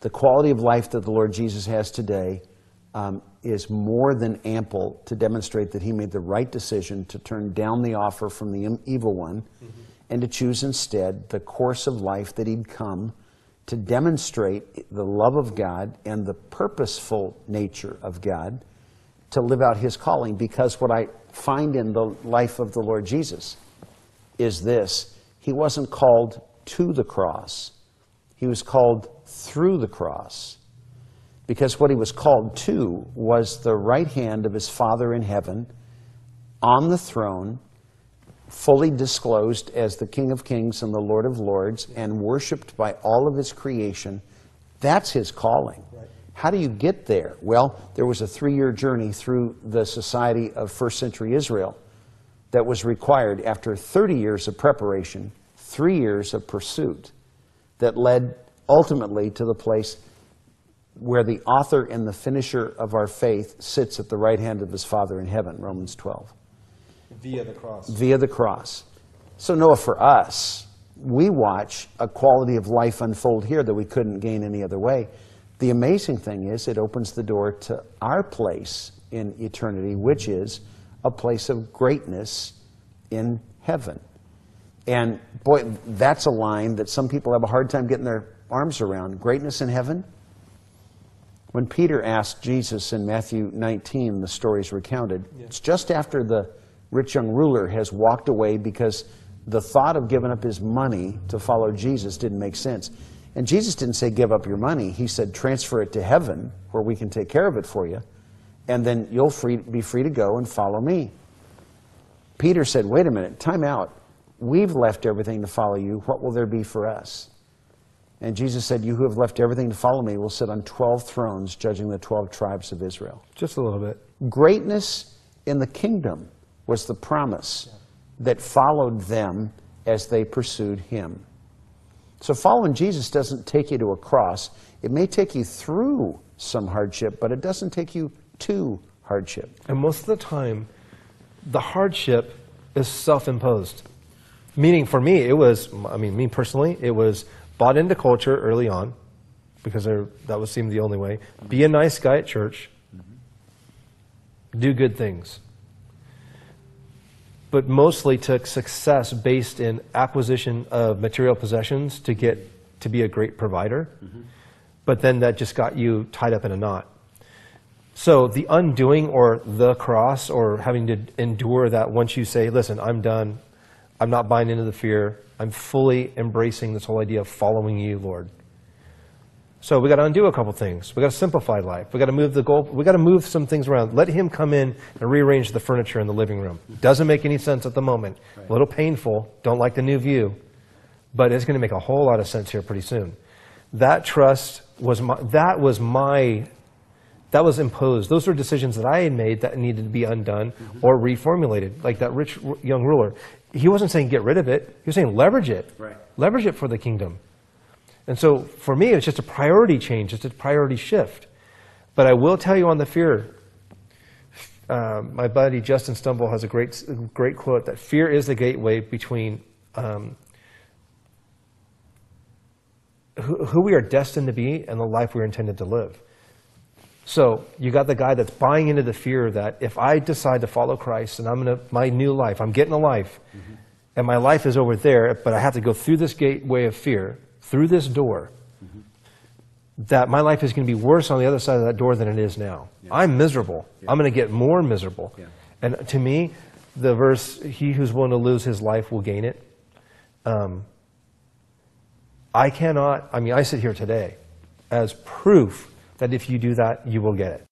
the quality of life that the Lord Jesus has today is more than ample to demonstrate that he made the right decision to turn down the offer from the evil one and to choose instead the course of life that he'd come to demonstrate the love of God and the purposeful nature of God to live out his calling. Because what I find in the life of the Lord Jesus is this: he wasn't called to the cross, he was called through the cross. Because what he was called to was the right hand of his Father in heaven, on the throne, fully disclosed as the King of Kings and the Lord of Lords, and worshipped by all of his creation. That's his calling. Right. How do you get there? Well, there was a 3-year journey through the society of first century Israel that was required after 30 years of preparation, 3 years of pursuit, that led ultimately to the place where the author and the finisher of our faith sits at the right hand of his Father in heaven, Romans 12. Via the cross. Via the cross. So Noah, for us, we watch a quality of life unfold here that we couldn't gain any other way. The amazing thing is it opens the door to our place in eternity, which is a place of greatness in heaven. And boy, that's a line that some people have a hard time getting their arms around. Greatness in heaven? When Peter asked Jesus in Matthew 19, the story is recounted, it's just after the rich young ruler has walked away because the thought of giving up his money to follow Jesus didn't make sense. And Jesus didn't say, give up your money. He said, transfer it to heaven where we can take care of it for you, and then you'll be free to go and follow me. Peter said, wait a minute, time out. We've left everything to follow you. What will there be for us? And Jesus said, you who have left everything to follow me will sit on 12 thrones judging the 12 tribes of Israel. Just a little bit. Greatness in the kingdom was the promise that followed them as they pursued him. So following Jesus doesn't take you to a cross. It may take you through some hardship, but it doesn't take you to hardship. And most of the time, the hardship is self-imposed. Meaning for me, it was, me personally, it was bought into culture early on, because that seemed the only way. Be a nice guy at church. Do good things. But mostly took success based in acquisition of material possessions to get to be a great provider. But then that just got you tied up in a knot. So the undoing or the cross, or having to endure that once you say, listen, I'm done. I'm not buying into the fear. I'm fully embracing this whole idea of following you, Lord. So we got to undo a couple things. We got to simplify life. We got to move the goal. We got to move some things around. Let him come in and rearrange the furniture in the living room. Doesn't make any sense at the moment. Right. A little painful. Don't like the new view, but it's going to make a whole lot of sense here pretty soon. That trust was that was imposed. Those were decisions that I had made that needed to be undone or reformulated. Like that rich young ruler. He wasn't saying get rid of it. He was saying leverage it. Right. Leverage it for the kingdom. And so for me, it's just a priority change. It's a priority shift. But I will tell you on the fear, my buddy Justin Stumble has a great quote that fear is the gateway between who we are destined to be and the life we are intended to live. So you got the guy that's buying into the fear that if I decide to follow Christ and my new life, I'm getting a life, and my life is over there, but I have to go through this gateway of fear, through this door, that my life is going to be worse on the other side of that door than it is now. Yeah. I'm miserable. Yeah. I'm going to get more miserable. Yeah. And to me, the verse, he who's willing to lose his life will gain it. I sit here today as proof that if you do that, you will get it.